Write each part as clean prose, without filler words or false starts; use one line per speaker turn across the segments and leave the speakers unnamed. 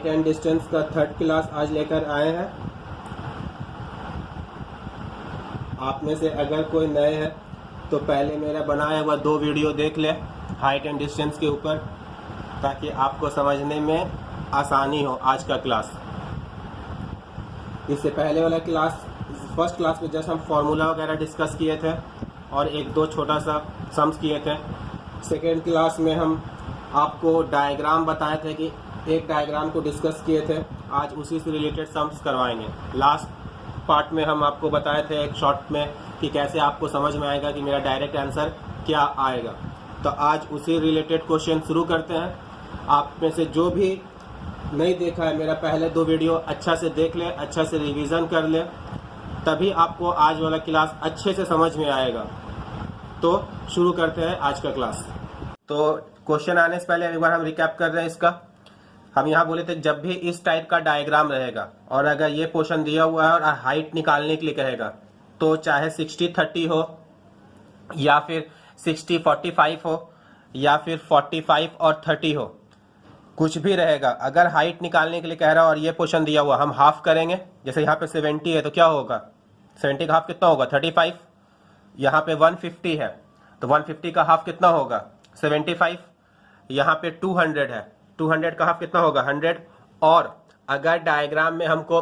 Height and distance का third class आज लेकर आए हैं। आप में से अगर कोई नए हैं तो पहले मेरा बनाया हुआ 2 वीडियो देख ले हाइट एंड डिस्टेंस के ऊपर, ताकि आपको समझने में आसानी हो आज का क्लास। इससे पहले वाला क्लास, फर्स्ट क्लास में जस्ट हम फार्मूला वगैरह डिस्कस किए थे और 1-2 छोटा सा सम्स किए थे। सेकेंड क्लास में हम आपको डायग्राम बताए थे कि एक डायग्राम को डिस्कस किए थे। आज उसी से रिलेटेड सम्स करवाएंगे। लास्ट पार्ट में हम आपको बताए थे एक शॉर्ट में कि कैसे आपको समझ में आएगा कि मेरा डायरेक्ट आंसर क्या आएगा। तो आज उसी रिलेटेड क्वेश्चन शुरू करते हैं। आप में से जो भी नहीं देखा है मेरा पहले 2 वीडियो अच्छा से देख ले, अच्छा से रिवीजन कर ले, तभी आपको आज वाला क्लास अच्छे से समझ में आएगा। तो शुरू करते हैं आज का क्लास। तो क्वेश्चन आने से पहले एक बार हम रिकैप कर रहे हैं इसका। हम यहाँ बोले थे जब भी इस टाइप का डायग्राम रहेगा और अगर ये पोर्शन दिया हुआ है और हाइट निकालने के लिए कहेगा, तो चाहे 60-30 हो या फिर 60-45 हो या फिर 45 और 30 हो, कुछ भी रहेगा। अगर हाइट निकालने के लिए कह रहा है और ये पोर्शन दिया हुआ, हम हाफ करेंगे। जैसे यहाँ पे 70 है तो क्या होगा, 70 का हाफ कितना होगा 35। यहाँ पे 150 है तो 150 का हाफ कितना होगा 75। यहाँ पे 200 है, 200 का हाफ कितना होगा 100। और अगर डायग्राम में हमको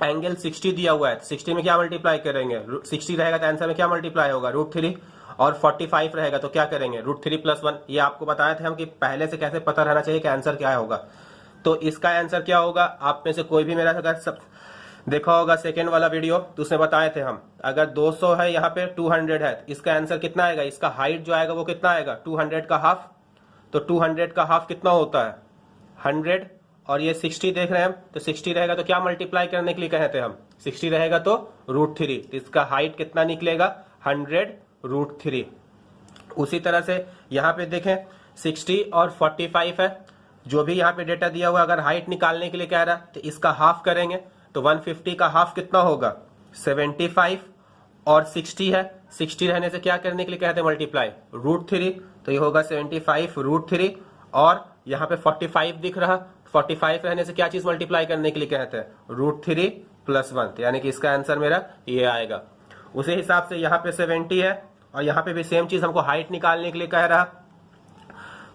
एंगल 60 दिया हुआ है तो 60 में क्या मल्टीप्लाई करेंगे, 60 रहेगा तो आंसर में क्या मल्टीप्लाई होगा √3। और 45 रहेगा तो क्या करेंगे √3 + 1। ये आपको बताया था हम कि पहले से कैसे पता रहना चाहिए कि आंसर क्या होगा। तो इसका आंसर क्या होगा, आप में से कोई भी मेरा अगर सब देखा होगा सेकेंड वाला वीडियो तो उसमें बताए थे हम, अगर 200 है यहाँ पे 200 है तो इसका आंसर कितना आएगा, इसका हाइट जो आएगा वो कितना आएगा 200 का हाफ। तो 200 का हाफ कितना होता है 100। और ये 60 देख रहे हैं हम, तो 60 रहेगा तो क्या मल्टीप्लाई करने के लिए कहे थे हम, 60 रहेगा तो √3। तो इसका हाइट कितना निकलेगा 100√3। उसी तरह से यहाँ पे देखें 60 और 45 है, जो भी यहाँ पे डेटा दिया हुआ अगर हाइट निकालने के लिए कह रहा है तो इसका हाफ करेंगे। तो 150 का हाफ कितना होगा 75। और 60 है, 60 रहने से क्या करने के लिए कहते हैं मल्टीप्लाई √3। तो ये होगा 75√3। और यहाँ पे 45 दिख रहा, 45 रहने से क्या चीज मल्टीप्लाई करने के लिए कहते हैं √3 + 1। यानी कि इसका आंसर मेरा ये आएगा। उसी हिसाब से यहाँ पे 70 है और यहाँ पे भी सेम चीज हमको हाइट निकालने के लिए कह रहा।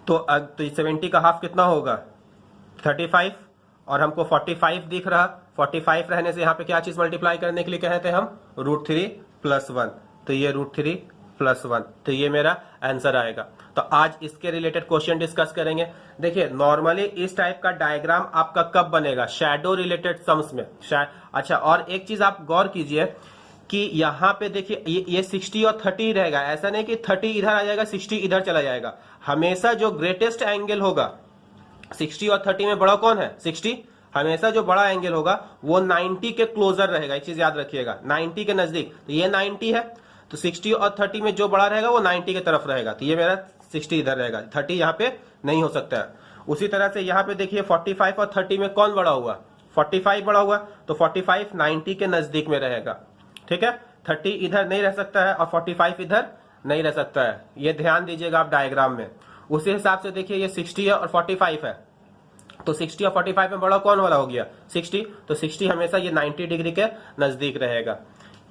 तो 70 का हाफ कितना होगा 35 और हमको 45 दिख रहा, 45 रहने से यहाँ पे क्या चीज मल्टीप्लाई करने के लिए कहते हैं हम √3 + 1। तो ये √3 + 1, तो ये मेरा आंसर आएगा। तो आज इसके रिलेटेड क्वेश्चन डिस्कस करेंगे। देखिए नॉर्मली इस टाइप का डायग्राम आपका कब बनेगा, शैडो रिलेटेड सम्स में। अच्छा, और एक चीज आप गौर कीजिए कि यहाँ पे देखिए ये 60 और 30 रहेगा। ऐसा नहीं कि 30 इधर आ जाएगा 60 इधर चला जाएगा। हमेशा जो ग्रेटेस्ट एंगल होगा 60 और 30 में बड़ा कौन है 60। हमेशा जो बड़ा एंगल होगा वो 90 के क्लोजर रहेगा। एक चीज याद रखिएगा 90 के नजदीक। तो ये 90 है तो 60 और 30 में जो बड़ा रहेगा वो 90 की तरफ रहेगा। तो ये मेरा 60 इधर रहेगा, 30 यहाँ पे नहीं हो सकता है। उसी तरह से यहाँ पे देखिए 45 और 30 में कौन बड़ा हुआ 45 बड़ा हुआ, तो 45 90 के नजदीक में रहेगा। ठीक है, 30 इधर नहीं रह सकता है और 45 इधर नहीं रह सकता है। ये ध्यान दीजिएगा आप डायग्राम में। उसी हिसाब से देखिए ये 60 है और 45 है, तो 60 और 45 में बड़ा कौन वाला हो गया 60। तो 60 हमेशा ये 90 डिग्री के नजदीक रहेगा।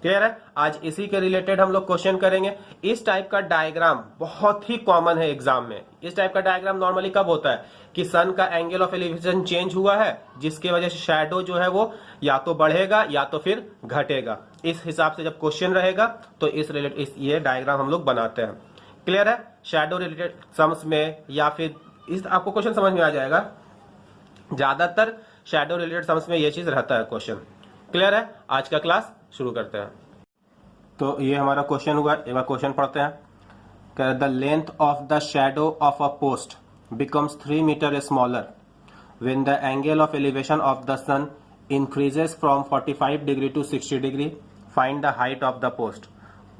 क्लियर है। आज इसी के रिलेटेड हम लोग क्वेश्चन करेंगे। इस टाइप का डायग्राम बहुत ही कॉमन है एग्जाम में। इस टाइप का डायग्राम नॉर्मली कब होता है कि सन का एंगल ऑफ एलिवेशन चेंज हुआ है, जिसकी वजह से शैडो जो है वो या तो बढ़ेगा या तो फिर घटेगा। इस हिसाब से जब क्वेश्चन रहेगा तो इस रिलेटेड ये डायग्राम हम लोग बनाते हैं। क्लियर है। शैडो रिलेटेड सम्स में या फिर इस आपको क्वेश्चन समझ में आ जाएगा। ज्यादातर शैडो रिलेटेड सम्स में ये चीज रहता है क्वेश्चन। क्लियर है। आज का क्लास शुरू करते हैं। तो ये हमारा क्वेश्चन हुआ, एक बार क्वेश्चन पढ़ते हैं। The length of the shadow of a post becomes 3 meters smaller when the angle of elevation of the sun increases from 45 degree to 60 degree. Find the height of the post.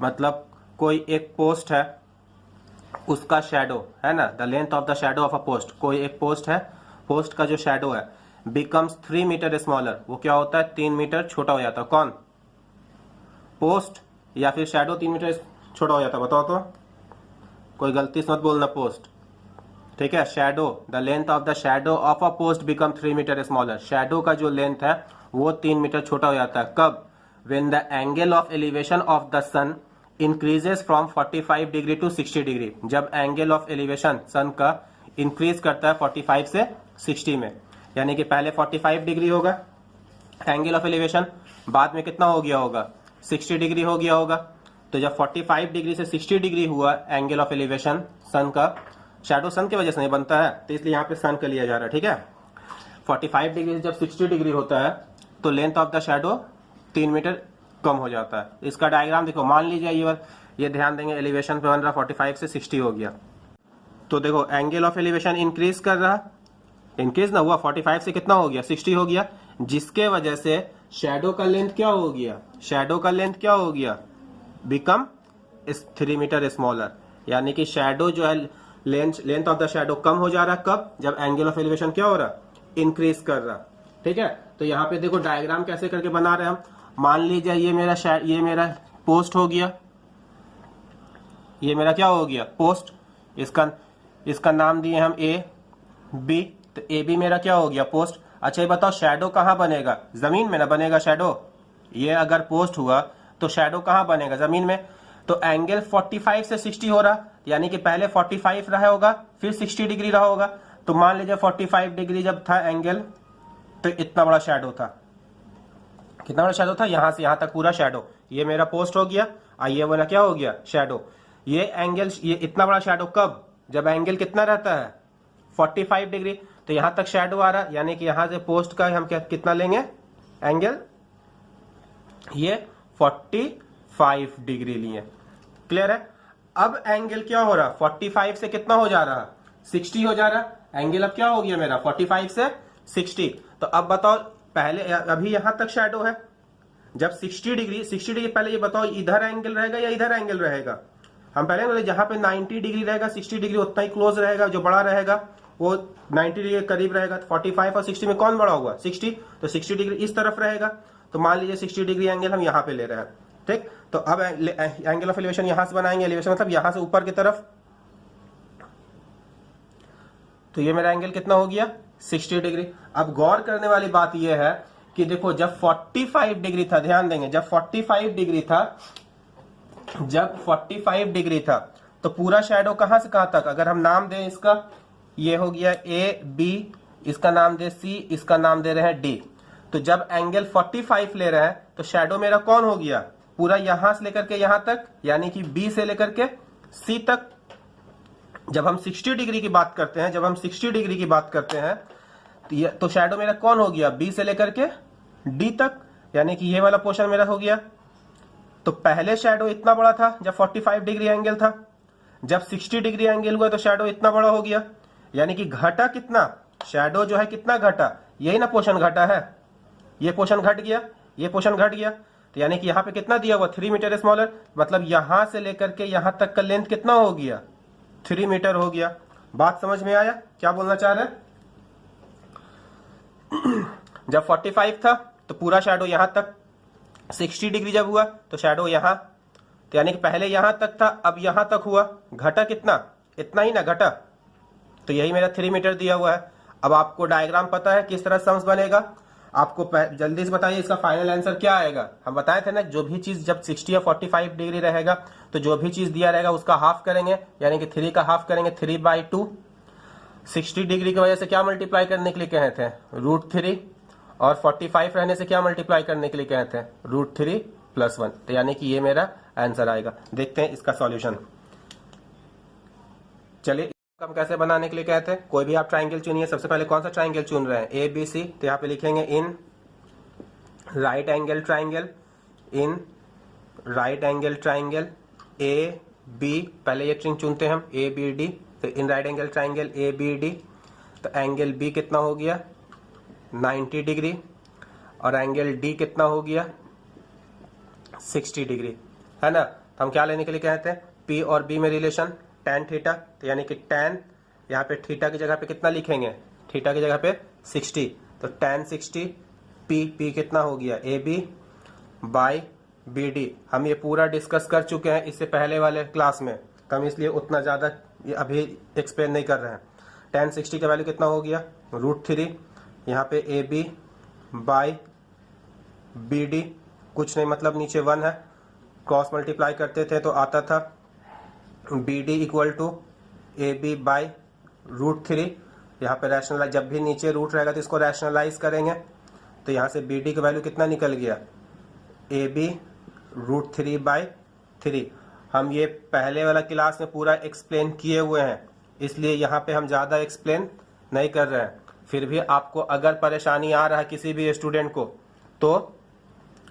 मतलब कोई एक post है, उसका shadow है ना, the length of the shadow of a post. कोई एक post है, पोस्ट का जो शैडो है becomes 3 meters smaller, वो क्या होता है 3 मीटर छोटा हो जाता है। कौन, पोस्ट या फिर शैडो 3 मीटर छोटा हो जाता है, बताओ तो। कोई गलती से मत बोलना पोस्ट, ठीक है। Shadow, the length of the shadow of a post become 3 metre smaller. Shadow का जो लेंथ है वो 3 मीटर छोटा हो जाता है। कब? When the angle of elevation of the sun increases from 45 degree to 60 degree. जब एंगल ऑफ एलिवेशन सन का इंक्रीज करता है 45 से 60 में, यानी कि पहले 45 डिग्री होगा एंगल ऑफ एलिवेशन, बाद में कितना हो गया होगा? 60 डिग्री हो गया होगा। तो जब 45 डिग्री से 60 डिग्री हुआ एंगल ऑफ एलिवेशन सन का, शैडो सन की वजह से नहीं बनता है तो इसलिए यहाँ पे सन का लिया जा रहा है, ठीक है। 45 डिग्री से जब 60 डिग्री होता है तो length of the shadow 3 metre कम हो जाता है। इसका डायग्राम देखो, मान लीजिए ये ध्यान देंगे एलिवेशन पे बन रहा 45 से 60 हो गया, तो देखो एंगल ऑफ एलिवेशन इंक्रीज कर रहा, इंक्रीज ना हुआ, 45 से कितना हो गया? 60 हो गया, जिसके वजह से शैडो का लेंथ क्या हो गया? शैडो का लेंथ क्या हो गया? Become 3 metre smaller. यानी कि शैडो जो है लेंथ ऑफ द शैडो कम हो जा रहा। कब? जब एंगल ऑफ एलिवेशन क्या हो रहा? इंक्रीज कर रहा, ठीक है। तो यहाँ पे देखो डायग्राम कैसे करके बना रहे हैं हम। मान लीजिए ये मेरा पोस्ट हो गया, ये मेरा क्या हो गया? पोस्ट। इसका नाम दिए हम ए बी, तो ए बी मेरा क्या हो गया? पोस्ट। अच्छा ये बताओ शैडो कहाँ बनेगा? जमीन में ना बनेगा शैडो। ये अगर पोस्ट हुआ तो शैडो कहाँ बनेगा? जमीन में। तो एंगल 45 से 60 हो रहा, यानी कि पहले 45 रहा होगा फिर 60 डिग्री रहा होगा। तो मान लीजिए 45 डिग्री जब था एंगल तो इतना बड़ा शैडो था। कितना बड़ा शैडो था? यहां से यहां तक पूरा शैडो। ये मेरा पोस्ट हो गया, ये वाला क्या हो गया? शैडो। ये एंगल, ये इतना बड़ा शैडो कब? जब एंगल कितना रहता है? 45 डिग्री। तो यहां तक शैडो आ रहा, यानी कि यहां से पोस्ट का हम कितना लेंगे एंगल? ये 45 डिग्री लिए। क्लियर है? अब एंगल क्या हो रहा? 45 से कितना हो जा रहा? 60 हो जा रहा। एंगल अब क्या हो गया मेरा? 45 से 60। तो अब बताओ, पहले अभी यहां तक शैडो है, जब 60 डिग्री पहले ये बताओ इधर एंगल रहेगा या इधर एंगल रहेगा? हम पहले बोले जहां पे 90 डिग्री रहेगा 60 डिग्री उतना ही क्लोज रहेगा, जो बड़ा रहेगा वो 90 डिग्री के करीब रहेगा। 45 और 60 में कौन बड़ा हुआ? 60। तो 60 डिग्री इस तरफ रहेगा। तो मान लीजिए 60 डिग्री एंगल हम यहाँ पे ले रहे हैं, ठीक। तो अब एंगल ऑफ एलिवेशन यहां से बनाएंगे, एलिवेशन मतलब यहां से ऊपर की तरफ। तो ये मेरा एंगल कितना हो गया? 60 डिग्री। अब गौर करने वाली बात यह है कि देखो जब 45 डिग्री था, ध्यान देंगे, जब 45 डिग्री था तो पूरा शैडो कहां से कहां तक? अगर हम नाम दें इसका, ये हो गया ए बी, इसका नाम दे सी, इसका नाम दे रहे हैं डी। तो जब एंगल 45 ले रहे हैं तो शैडो मेरा कौन हो गया? पूरा यहां से लेकर के यहां तक, यानी कि बी से लेकर के सी तक। जब हम 60 डिग्री की बात करते हैं, तो शैडो मेरा कौन हो गया? बी से लेकर के डी तक, यानी कि ये वाला पोर्शन मेरा हो गया। तो पहले शैडो इतना बड़ा था जब 45 डिग्री एंगल था, जब 60 डिग्री एंगल हुआ तो शैडो इतना बड़ा हो गया, यानी कि घटा कितना? शैडो जो है कितना घटा? यही ना पोर्शन घटा है, ये पोर्शन घट गया, ये पोर्शन घट गया। तो यानी कि यहाँ पे कितना दिया हुआ? 3 मीटर स्मॉलर। मतलब यहां से लेकर के यहां तक का लेंथ कितना हो गया? 3 मीटर हो गया। बात समझ में आया क्या बोलना चाह रहे हैं? जब 45 था तो पूरा शैडो यहां तक, 60 डिग्री जब हुआ तो शैडो यहां, तो यानी कि पहले यहां तक था अब यहां तक हुआ, घटा कितना? इतना ही ना घटा। तो यही मेरा 3 मीटर दिया हुआ है। अब आपको डायग्राम पता है किस तरह सम्स बनेगा? आपको जल्दी से बताइए इसका फाइनल आंसर क्या आएगा? हम बताए थे ना, जो भी चीज जब 60 या 45 डिग्री रहेगा तो जो भी चीज दिया रहेगा उसका हाफ करेंगे, यानी कि 3 का हाफ करेंगे, 3/2। 60 डिग्री की वजह से क्या मल्टीप्लाई करने के लिए कहे थे? √3। और 45 रहने से क्या मल्टीप्लाई करने के लिए कहे थे? √3 + 1। तो यानी कि ये मेरा आंसर आएगा। देखते हैं इसका सॉल्यूशन। चलिए हम कैसे बनाने के लिए कहते हैं। कोई भी आप ट्राइंगल चुनिए। सबसे पहले कौन सा ट्राइंगल चुन रहे हैं? A B C. तो यहाँ पे लिखेंगे in right angle triangle, in right angle triangle A B. पहले ये ट्रिंग चुनते हैं हम, ए बी डी। तो in right angle triangle A B D. तो एंगल बी कितना हो गया? 90 डिग्री। और एंगल डी कितना हो गया? 60 डिग्री, है ना। तो हम क्या लेने के लिए कहते हैं? पी और बी में रिलेशन tan थीटा। तो यानी कि tan, यहाँ पे थीटा की जगह पे कितना लिखेंगे? थीटा की जगह पे 60। तो tan 60 पी कितना हो गया? A B by B D. हम ये पूरा डिस्कस कर चुके हैं इससे पहले वाले क्लास में, तो हम इसलिए उतना ज़्यादा अभी एक्सप्लेन नहीं कर रहे हैं। tan 60 का वैल्यू कितना हो गया, √3। यहाँ पे AB बाई BD कुछ नहीं, मतलब नीचे 1 है, क्रॉस मल्टीप्लाई करते थे तो आता था BD equal to AB by √3। यहाँ पे रैशनलाइज, जब भी नीचे रूट रहेगा तो इसको रैशनलाइज करेंगे, तो यहाँ से BD का वैल्यू कितना निकल गया, AB √3 बाई 3। हम ये पहले वाला क्लास में पूरा एक्सप्लेन किए हुए हैं, इसलिए यहाँ पे हम ज़्यादा एक्सप्लेन नहीं कर रहे हैं। फिर भी आपको अगर परेशानी आ रहा है किसी भी स्टूडेंट को, तो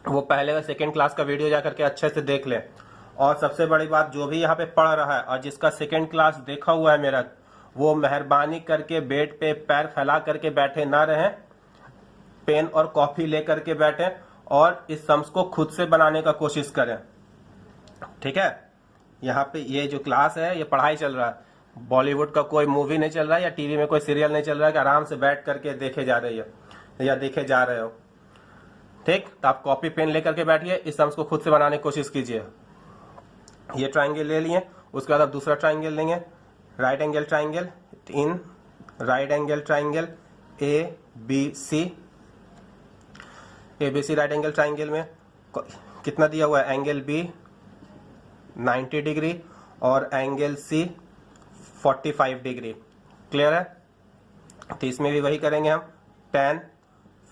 वो पहले का सेकेंड क्लास का वीडियो जा करके अच्छे से देख लें। और सबसे बड़ी बात, जो भी यहाँ पे पढ़ रहा है और जिसका सेकेंड क्लास देखा हुआ है मेरा, वो मेहरबानी करके बेड पे पैर फैला करके बैठे ना रहें, पेन और कॉपी लेकर के बैठें और इस सम्स को खुद से बनाने का कोशिश करें। ठीक है, यहाँ पे ये जो क्लास है ये पढ़ाई चल रहा है, बॉलीवुड का कोई मूवी नहीं चल रहा है या टीवी में कोई सीरियल नहीं चल रहा है कि आराम से बैठ करके देखे जा रही है या देखे जा रहे हो। ठीक, तो आप कॉपी पेन लेकर के बैठिए, इस सम्स को खुद से बनाने की कोशिश कीजिए। ये ट्राइंगल ले लिए, उसके बाद आप दूसरा ट्राइंगल लेंगे, right angle triangle. In right angle triangle ABC right angle triangle में कितना दिया हुआ है, एंगल B 90 डिग्री और एंगल C 45 डिग्री। क्लियर है? तो इसमें भी वही करेंगे हम, tan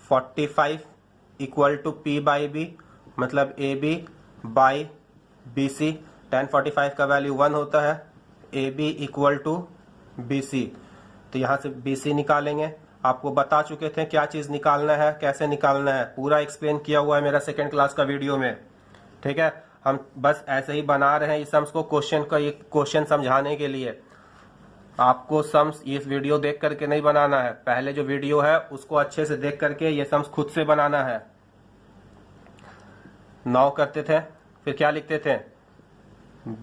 45 equal to P by B, मतलब AB बाई BC। tan 45 का वैल्यू 1 होता है, AB इक्वल टू BC। तो यहाँ से BC निकालेंगे। आपको बता चुके थे क्या चीज़ निकालना है, कैसे निकालना है, पूरा एक्सप्लेन किया हुआ है मेरा सेकेंड क्लास का वीडियो में। ठीक है, हम बस ऐसे ही बना रहे हैं इस सम्स को, क्वेश्चन समझाने के लिए। आपको सम्स इस वीडियो देख करके नहीं बनाना है, पहले जो वीडियो है उसको अच्छे से देख करके ये सम्स खुद से बनाना है। 9 करते थे, फिर क्या लिखते थे,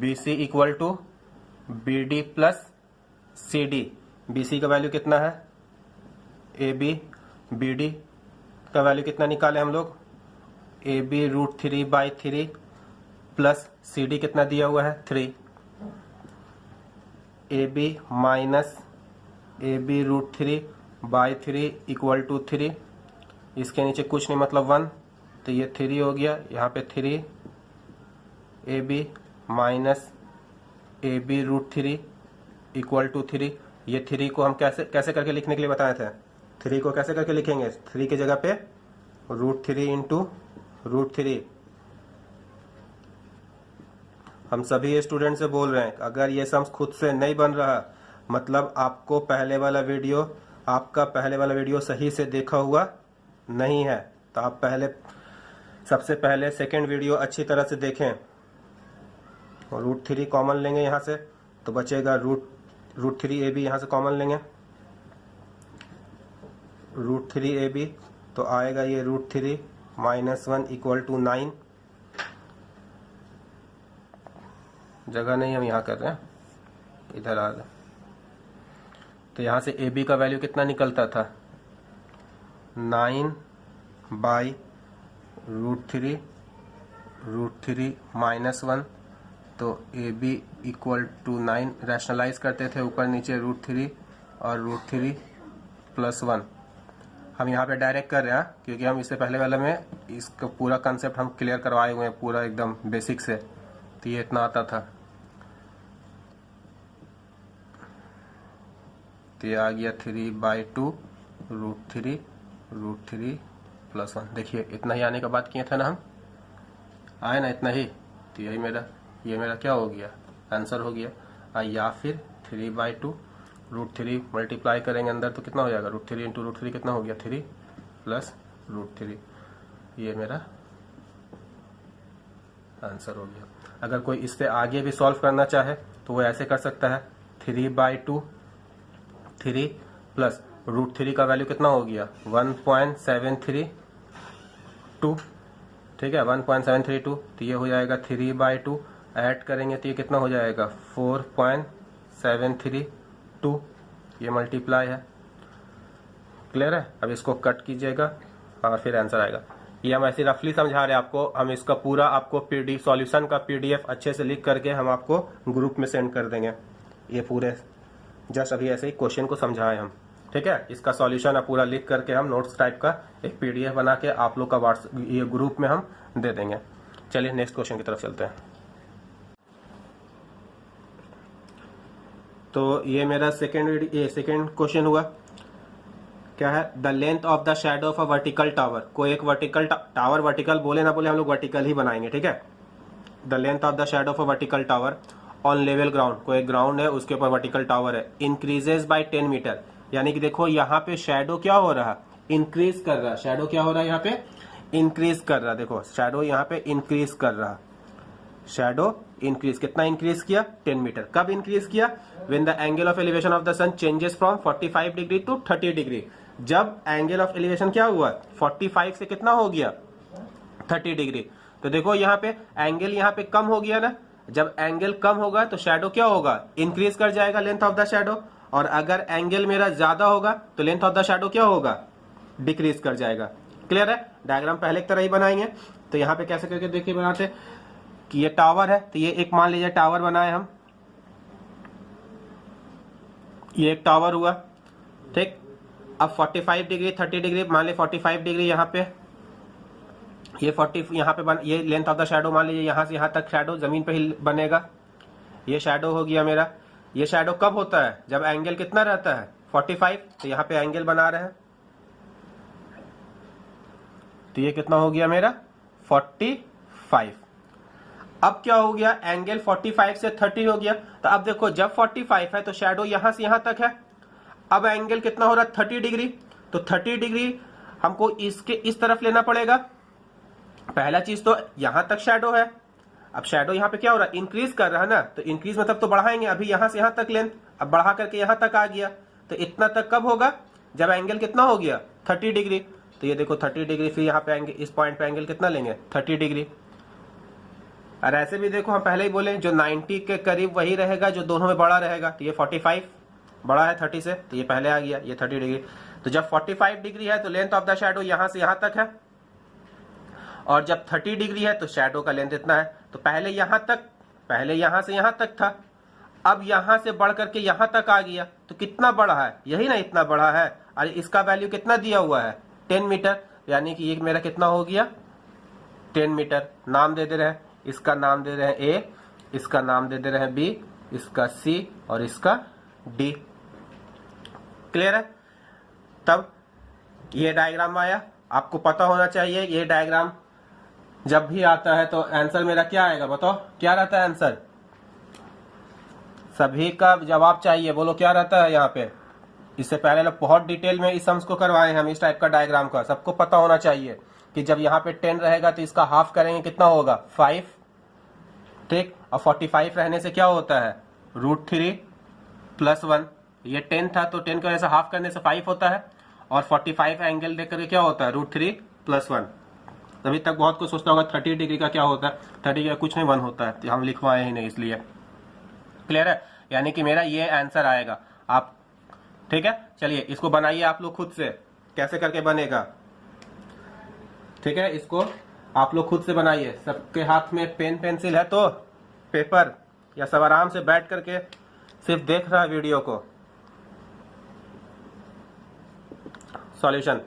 BC equal to BD plus CD। BC का वैल्यू कितना है, AB, BD का वैल्यू कितना निकाले हम लोग, AB √3 बाई 3 प्लस CD कितना दिया हुआ है, 3। AB minus AB √3 by 3 equal to 3। इसके नीचे कुछ नहीं, मतलब 1, तो ये 3 हो गया। यहाँ पे 3 AB minus AB √3 equal to 3। ये 3 को हम कैसे करके लिखने के लिए बताए थे, 3 को कैसे करके लिखेंगे, 3 की जगह पे √3 इंटू √3। हम सभी स्टूडेंट से बोल रहे हैं, अगर ये सम्स खुद से नहीं बन रहा, मतलब आपको पहले वाला वीडियो सही से देखा हुआ नहीं है, तो आप सबसे पहले सेकेंड वीडियो अच्छी तरह से देखें। और √3 कॉमन लेंगे यहाँ से, तो बचेगा √3 AB, यहाँ से कॉमन लेंगे √3 AB, तो आएगा ये √3 माइनस 1 इक्वल टू 9। जगह नहीं, हम यहाँ कर रहे हैं, इधर आ रहे। तो यहाँ से AB का वैल्यू कितना निकलता था, 9 बाई √3 माइनस 1, तो AB इक्वल टू 9। रैशनलाइज करते थे ऊपर नीचे √3 और √3 प्लस 1। हम यहाँ पे डायरेक्ट कर रहे हैं क्योंकि हम इससे पहले वाले में इसका पूरा कंसेप्ट हम क्लियर करवाए हुए हैं, पूरा एकदम बेसिक से। तो ये इतना आता था, तो ये आ गया 3 बाई 2 √3 प्लस 1। देखिए इतना ही आने का बात किए थे ना हम, आए ना इतना ही, तो यही ये मेरा क्या हो गया, आंसर हो गया। या फिर 3 बाई 2 √3 मल्टीप्लाई करेंगे अंदर, तो कितना हो जाएगा, √3 इंटू √3 कितना हो गया, 3 प्लस √3। ये मेरा आंसर हो गया। अगर कोई इससे आगे भी सॉल्व करना चाहे तो वो ऐसे कर सकता है, 3 बाई 2 3 प्लस √3 का वैल्यू कितना हो गया, 1.732। ठीक है, 1.732, तो ये हो जाएगा 3 बाई 2, ऐड करेंगे तो ये कितना हो जाएगा, 4.732। ये मल्टीप्लाई है। क्लियर है? अब इसको कट कीजिएगा और फिर आंसर आएगा। ये हम ऐसे रफली समझा रहे हैं आपको, हम इसका पूरा आपको सॉल्यूशन का PDF अच्छे से लिख करके हम आपको ग्रुप में सेंड कर देंगे। ये पूरे जस्ट अभी ऐसे ही क्वेश्चन को समझाएं हम, ठीक है। इसका सॉल्यूशन पूरा लिख करके हम नोट्स टाइप का एक पीडीएफ बना के आप लोग का व्हाट्सएप ये ग्रुप में हम दे देंगे। चलिए नेक्स्ट क्वेश्चन की तरफ चलते हैं। तो ये मेरा सेकेंड क्वेश्चन हुआ, क्या है, the length of the shadow of a vertical tower. कोई एक वर्टिकल टावर, वर्टिकल बोले ना बोले हम लोग वर्टिकल ही बनाएंगे, ठीक है। The length of the shadow of a vertical tower on level ground, कोई ग्राउंड है उसके ऊपर वर्टिकल टावर है, इंक्रीजेज बाय 10 मीटर। यानी कि देखो यहाँ पे शैडो क्या हो रहा है, इंक्रीज कर रहा है। शैडो क्या हो रहा है यहाँ पे, इंक्रीज कर रहा है। देखो शैडो यहाँ पे इंक्रीज कर रहा है, शैडो इंक्रीज, कितना इंक्रीज किया, 10 मीटर। कब इंक्रीज किया, when the angle of elevation of the sun changes from 45 degree to 30 degree. जब एंगल ऑफ एलिवेशन क्या हुआ, 45 से कितना हो गया, 30 डिग्री। तो देखो यहाँ पे एंगल यहाँ पे कम हो गया ना, जब एंगल कम होगा तो शैडो क्या होगा, इंक्रीज कर जाएगा लेंथ ऑफ द शैडो। और अगर एंगल मेरा ज्यादा होगा तो लेंथ ऑफ द शैडो क्या होगा, डिक्रीज कर जाएगा। क्लियर है, डायग्राम पहले की तरह ही बनाएंगे। तो यहाँ पे कैसे करके देखिए बनाते कि ये टावर है, तो ये एक मान लीजिए टावर बनाए हम, ये एक टावर हुआ, ठीक। अब 45 डिग्री 30 डिग्री मान लीजिए 45 डिग्री यहाँ पे, ये 40 यहाँ पे ये लेंथ ऑफ द शैडो मान लीजिए यहाँ से यहाँ तक शैडो जमीन पे ही बनेगा। ये शैडो हो गया मेरा। ये शैडो कब होता है, जब एंगल कितना रहता है, 45। तो यहाँ पे एंगल बना रहे हैं, तो ये कितना हो गया मेरा, 45। अब क्या हो गया, एंगल 45 से 30 हो गया। तो अब देखो जब 45 है तो शैडो यहां से यहां तक है। अब एंगल कितना हो रहा है, 30 डिग्री। तो 30 डिग्री हमको इसके इस तरफ लेना पड़ेगा। पहला चीज तो यहां तक शैडो है, अब शैडो यहाँ पे क्या हो रहा है, इंक्रीज कर रहा है ना, तो इंक्रीज मतलब तो बढ़ाएंगे। अभी यहां से यहां तक लेंथ, अब बढ़ा करके यहां तक आ गया। तो इतना तक कब होगा, जब एंगल कितना हो गया, 30 डिग्री। तो ये देखो 30 डिग्री, फिर यहाँ पे एंगल, इस पॉइंट पे एंगल कितना लेंगे, 30 डिग्री। और ऐसे भी देखो हम पहले ही बोले जो 90 के करीब वही रहेगा जो दोनों में बड़ा रहेगा। तो ये 45 बड़ा है 30 से, तो ये पहले आ गया, ये 30 डिग्री। तो जब 45 डिग्री है तो लेंथ ऑफ द शैडो यहां से यहां तक है, और जब 30 डिग्री है तो शैडो का लेंथ इतना है। तो पहले यहां तक, पहले यहां से यहां तक था, अब यहां से बढ़ करके यहां तक आ गया। तो कितना बड़ा है, यही ना, इतना बड़ा है। और इसका वैल्यू कितना दिया हुआ है, 10 मीटर। यानी कि ये मेरा कितना हो गया, 10 मीटर। नाम दे दे रहे हैं, इसका नाम दे रहे हैं ए, इसका नाम दे दे रहे हैं बी, इसका सी और इसका डी। क्लियर है। तब ये डायग्राम आया, आपको पता होना चाहिए ये डायग्राम जब भी आता है तो आंसर मेरा क्या आएगा, बताओ क्या रहता है आंसर। सभी का जवाब चाहिए, बोलो क्या रहता है यहाँ पे। इससे पहले बहुत डिटेल में इस सम्स को करवाए हम, इस टाइप का डायग्राम का सबको पता होना चाहिए कि जब यहाँ पे 10 रहेगा तो इसका हाफ करेंगे, कितना होगा, 5, ठीक। और 45 रहने से क्या होता है, √3 + 1। ये 10 था तो 10 की वजह से हाफ करने से 5 होता है, और 45 एंगल देख करके क्या होता है, √3 + 1। अभी तक बहुत कुछ सोचता होगा 30 डिग्री का क्या होता है, 30 का कुछ नहीं 1 होता है, तो हम लिखवाए ही नहीं इसलिए। क्लियर है, यानी कि मेरा ये आंसर आएगा। आप ठीक है, चलिए इसको बनाइए आप लोग खुद से, कैसे करके बनेगा, ठीक है। इसको आप लोग खुद से बनाइए, सबके हाथ में पेन पेंसिल है तो पेपर, या सब आराम से बैठ करके सिर्फ देख रहा है वीडियो को। सॉल्यूशन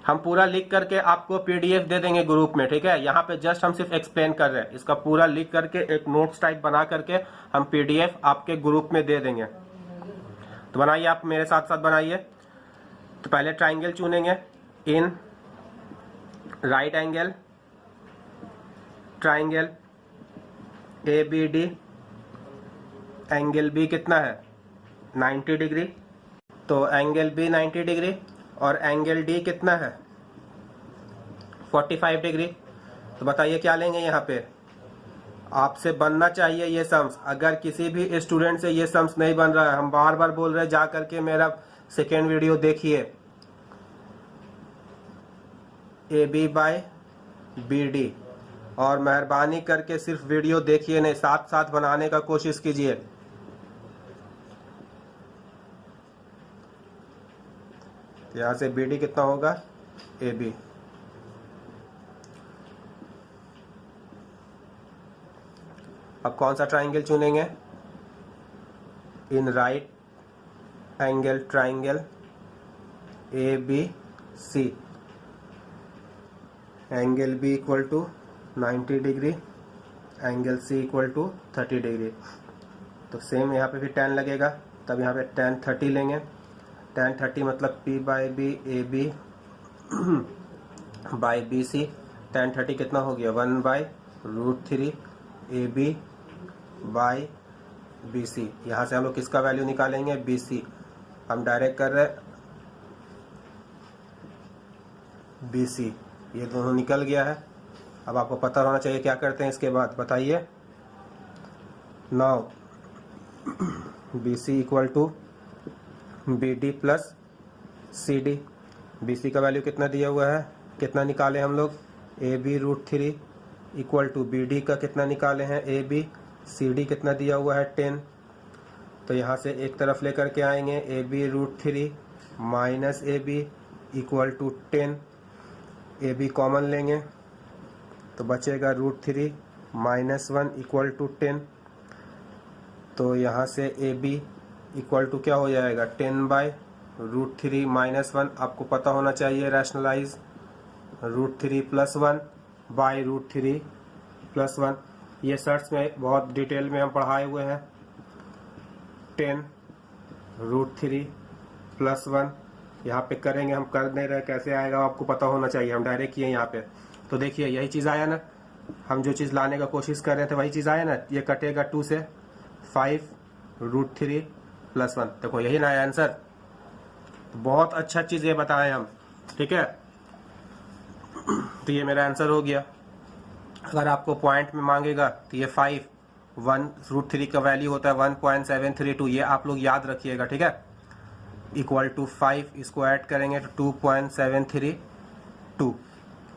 हम पूरा लिख करके आपको पीडीएफ दे देंगे ग्रुप में, ठीक है। यहाँ पे जस्ट हम सिर्फ एक्सप्लेन कर रहे हैं, इसका पूरा लिख करके एक नोट्स टाइप बना करके हम पीडीएफ आपके ग्रुप में दे देंगे। तो बनाइए, आप मेरे साथ साथ बनाइए। तो पहले ट्राइंगल चुनेंगे, in right angle triangle ABD, angle B कितना है, 90 डिग्री। तो एंगल बी 90 डिग्री और एंगल डी कितना है, 45 डिग्री। तो बताइए क्या लेंगे यहाँ पे, आपसे बनना चाहिए ये सम्स। अगर किसी भी स्टूडेंट से ये सम्स नहीं बन रहा है, हम बार बार बोल रहे हैं जा करके मेरा सेकेंड वीडियो देखिए, AB/BD, और मेहरबानी करके सिर्फ वीडियो देखिए नहीं, साथ साथ बनाने का कोशिश कीजिए। यहाँ से BD कितना होगा, AB। अब कौन सा ट्राइंगल चुनेंगे, in right angle triangle ABC, angle B equal to 90 degree, angle C equal to 30 degree. तो सेम यहाँ पे भी tan लगेगा, तब यहाँ पे tan 30 लेंगे। tan 30 मतलब P by B AB by BC। tan 30 कितना हो गया 1/√3 AB बाई BC। यहाँ से हम लोग किसका वैल्यू निकालेंगे BC। हम डायरेक्ट कर रहे BC, ये दोनों निकल गया है। अब आपको पता होना चाहिए क्या करते हैं इसके बाद, बताइए। Now BC equal to BD plus CD। BC का वैल्यू कितना दिया हुआ है, कितना निकाले हम लोग AB√3 इक्वल टू BD का कितना निकाले हैं AB, CD कितना दिया हुआ है 10। तो यहाँ से एक तरफ लेकर के आएंगे AB√3 minus AB equal to 10। AB common लेंगे तो बचेगा √3 माइनस 1 इक्वल टू 10। तो यहाँ से AB इक्वल टू क्या हो जाएगा 10/√3 माइनस 1। आपको पता होना चाहिए रैशनलाइज, √3 प्लस 1 बाई √3 प्लस 1। ये सर्ट्स में बहुत डिटेल में हम पढ़ाए हुए हैं। 10√3 प्लस 1 यहाँ पे करेंगे, हम कर नहीं रहे, कैसे आएगा आपको पता होना चाहिए, हम डायरेक्ट किए यहाँ पे। तो देखिए यही चीज़ आया ना, हम जो चीज़ लाने का कोशिश कर रहे थे वही चीज़ आया ना। ये कटेगा 2 से 5√3 प्लस 1। देखो यही ना आया आंसर। बहुत अच्छा चीज़ ये बताएं हम, ठीक है। तो ये मेरा आंसर हो गया। अगर आपको पॉइंट में मांगेगा तो ये 1/√3 का वैल्यू होता है 1.732। ये आप लोग याद रखिएगा, ठीक है। इक्वल टू 5, इसको ऐड करेंगे तो 2.732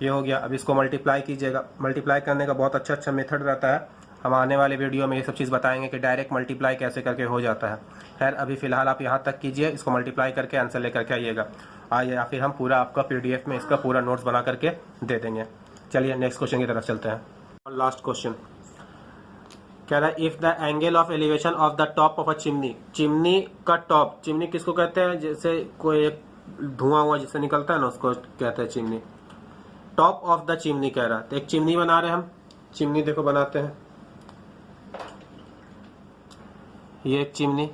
ये हो गया। अब इसको मल्टीप्लाई कीजिएगा। मल्टीप्लाई करने का बहुत अच्छा मेथड रहता है। हम आने वाले वीडियो में ये सब चीज़ बताएंगे कि डायरेक्ट मल्टीप्लाई कैसे करके हो जाता है। खैर अभी फ़िलहाल आप यहाँ तक कीजिए, इसको मल्टीप्लाई करके आंसर लेकर के आइएगा। या फिर हम पूरा आपका PDF में इसका पूरा नोट्स बना करके दे देंगे। चलिए नेक्स्ट क्वेश्चन की तरफ चलते हैं। और लास्ट क्वेश्चन कह रहा है if the angle of elevation of the top of a chimney. Chimney का टॉप, चिमनी किसको कहते हैं, जैसे कोई एक धुआं हुआ जिससे निकलता है ना, उसको कहते हैं chimney. Top of the chimney कह रहा है, तो एक चिमनी बना रहे हैं हम। चिमनी देखो बनाते हैं, ये एक चिमनी।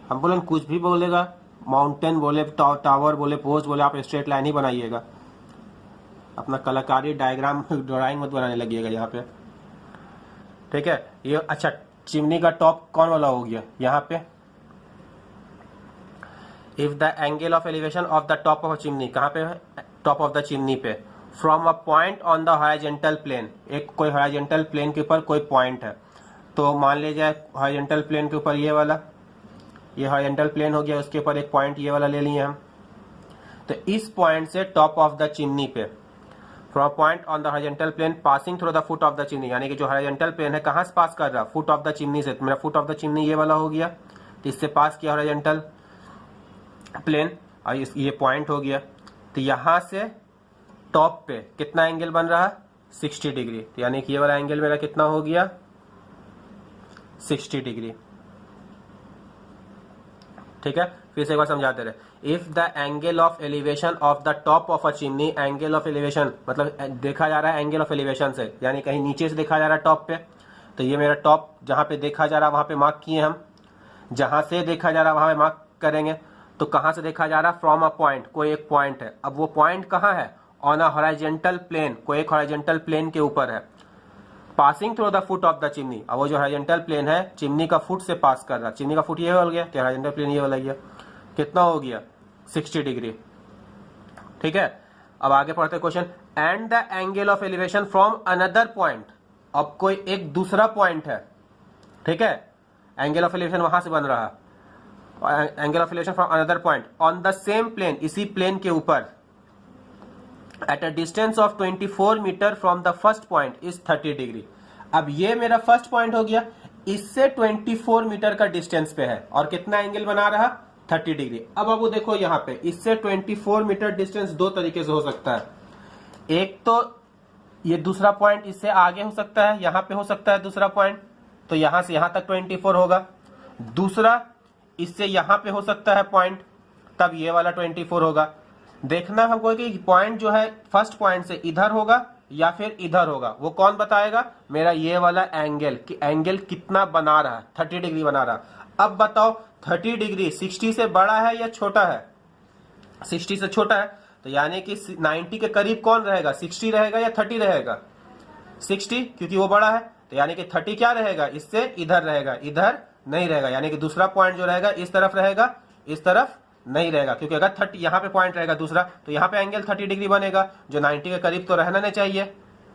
हम बोले कुछ भी बोलेगा, माउंटेन बोले, टावर बोले, पोस्ट बोले, आप स्ट्रेट लाइन ही बनाइएगा। अपना कलाकारी डायग्राम ड्राइंग मत बनाने लगिएगा यहाँ पे, ठीक है। ये अच्छा चिमनी का टॉप कौन वाला हो गया यहाँ पे। If the angle of elevation of the top of a chimney, कहाँ पे है, टॉप ऑफ द चिमनी पे, from a point on the horizontal plane. एक कोई हॉरिजॉन्टल प्लेन के ऊपर कोई पॉइंट है, तो मान लीजिए हॉरिजॉन्टल प्लेन के ऊपर ये वाला, ये हॉरिजॉन्टल प्लेन हो गया, उसके ऊपर एक पॉइंट ये वाला ले लिए हम। तो इस पॉइंट से टॉप ऑफ द चिमनी पे, from point on the horizontal plane passing through the foot of the chimney, यानी कि जो हॉरिजॉन्टल प्लेन है कहाँ से पास कर रहा, फुट ऑफ द चिमनी से। तो मेरा फुट ऑफ द चिमनी ये वाला हो गया, तो इससे पास किया हॉरिजॉन्टल प्लेन, और ये पॉइंट हो गया। तो यहाँ से टॉप पे कितना एंगल बन रहा है 60 डिग्री, तो यानी कि ये वाला एंगल मेरा कितना हो गया 60 डिग्री, ठीक है। फिर से एक बार समझाते रहे। If the angle of elevation of the top of a chimney, angle of elevation मतलब देखा जा रहा है एंगल ऑफ एलिवेशन से, यानी कहीं नीचे से देखा जा रहा है टॉप पे। तो ये मेरा टॉप जहां पे देखा जा रहा है वहां पे मार्क किए हम, जहां से देखा जा रहा है वहां पे मार्क करेंगे। तो कहां से देखा जा रहा है, फ्रॉम अ पॉइंट, कोई एक पॉइंट है। अब वो पॉइंट कहां है, ऑन अ हॉरिजॉन्टल प्लेन, कोई एक हॉरिजॉन्टल प्लेन के ऊपर है, passing through the foot of the chimney. अब वो जो हॉरिजॉन्टल प्लेन है चिमनी का फुट से पास कर रहा है, चिमनी का फुट ये हो गया, क्या हॉरिजॉन्टल प्लेन ये वाला गया, कितना हो गया 60 डिग्री, ठीक है। अब आगे पढ़ते question, and the angle of elevation from another point. अब कोई एक दूसरा पॉइंट है, ठीक है, एंगल ऑफ एलिवेशन वहां से बन रहा है, angle of elevation from another point on the same plane, इसी प्लेन के ऊपर, at a distance of 24 metre from the first point is 30 degree. अब ये मेरा फर्स्ट पॉइंट हो गया, इससे 24 मीटर का डिस्टेंस पे है, और कितना एंगल बना रहा 30 डिग्री। अब वो देखो यहाँ पे, इससे 24 मीटर डिस्टेंस दो तरीके से हो सकता है। एक तो ये दूसरा पॉइंट इससे आगे हो सकता है, यहाँ पे हो सकता है दूसरा पॉइंट, तो यहाँ से यहाँ तक 24 होगा। दूसरा इससे यहाँ पे हो सकता है पॉइंट, तब ये वाला 24 होगा। देखना हमको कि पॉइंट जो है फर्स्ट पॉइंट से इधर होगा या फिर इधर होगा, वो कौन बताएगा? मेरा ये वाला एंगल, कि एंगल कितना बना रहा है, 30 डिग्री बना रहा। अब बताओ 30 डिग्री 60 से बड़ा है या छोटा है? 60 से छोटा है, तो यानी कि 90 के करीब कौन रहेगा? 60 रहेगा या 30 रहेगा? 60, क्योंकि वो बड़ा है। तो यानी कि 30 क्या रहेगा? इससे इधर रहेगा, इधर नहीं रहेगा। यानी कि दूसरा पॉइंट जो रहेगा इस तरफ रहेगा, इस तरफ नहीं रहेगा। क्योंकि अगर 30 यहाँ पे पॉइंट रहेगा दूसरा, तो यहाँ पे एंगल 30 डिग्री बनेगा, जो 90 के करीब तो रहना नहीं चाहिए,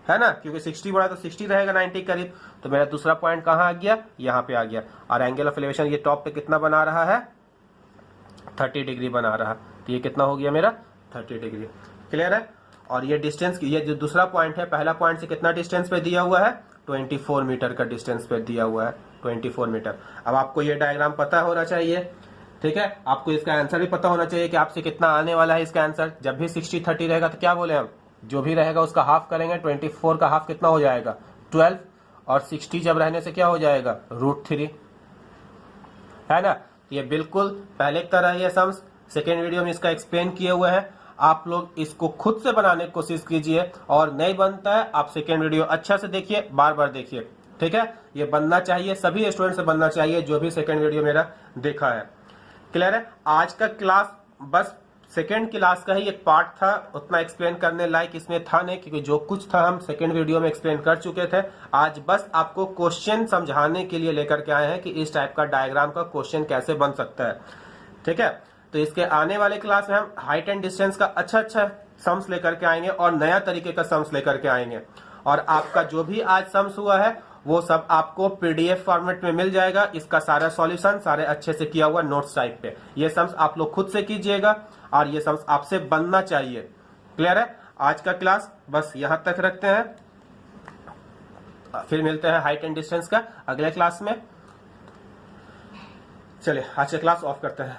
है ना? क्योंकि 60 बड़ा तो 60 रहेगा 90 के करीब। तो मेरा दूसरा पॉइंट कहाँ आ गया? यहाँ पे आ गया। और एंगल ऑफ एलिवेशन ये टॉप पे कितना बना रहा है? 30 डिग्री बना रहा। तो ये कितना हो गया मेरा? 30 डिग्री। क्लियर है? और ये डिस्टेंस, ये जो दूसरा पॉइंट है पहला पॉइंट से कितना डिस्टेंस पे दिया हुआ है? 24 मीटर का डिस्टेंस पे दिया हुआ है, 24 मीटर। अब आपको ये डायग्राम पता होना चाहिए, ठीक है? आपको इसका आंसर भी पता होना चाहिए कि आपसे कितना आने वाला है इसका आंसर। जब भी 60 30 रहेगा तो क्या बोले हम? जो भी रहेगा उसका हाफ करेंगे। 24 का हाफ कितना हो जाएगा? 12। और 60 जब रहने से क्या हो जाएगा? √3, है ना? ये बिल्कुल पहले की तरह ये सम्स सेकेंड वीडियो में इसका एक्सप्लेन किए हुए हैं। आप लोग इसको खुद से बनाने की कोशिश कीजिए, और नहीं बनता है आप सेकेंड वीडियो अच्छा से देखिए, बार बार देखिए, ठीक है? ये बनना चाहिए, सभी स्टूडेंट से बनना चाहिए जो भी सेकेंड वीडियो मेरा देखा है। क्लियर है? आज का क्लास बस सेकेंड क्लास का ही एक पार्ट था, उतना एक्सप्लेन करने लायक इसमें था नहीं, क्योंकि जो कुछ था हम सेकेंड वीडियो में एक्सप्लेन कर चुके थे। आज बस आपको क्वेश्चन समझाने के लिए लेकर के आए हैं कि इस टाइप का डायग्राम का क्वेश्चन कैसे बन सकता है, ठीक है? तो इसके आने वाले क्लास में हम हाइट एंड डिस्टेंस का अच्छा सम्स लेकर के आएंगे और नया तरीके का सम्स लेकर के आएंगे। और आपका जो भी आज सम्स हुआ है वो सब आपको पीडीएफ फॉर्मेट में मिल जाएगा। इसका सारा सॉल्यूशन सारे अच्छे से किया हुआ नोट्स टाइप पे। ये सम्स आप लोग खुद से कीजिएगा और ये सम्स आपसे बनना चाहिए। क्लियर है? आज का क्लास बस यहाँ तक रखते हैं, फिर मिलते हैं हाइट एंड डिस्टेंस का अगले क्लास में। चलिए आज का क्लास ऑफ करते हैं।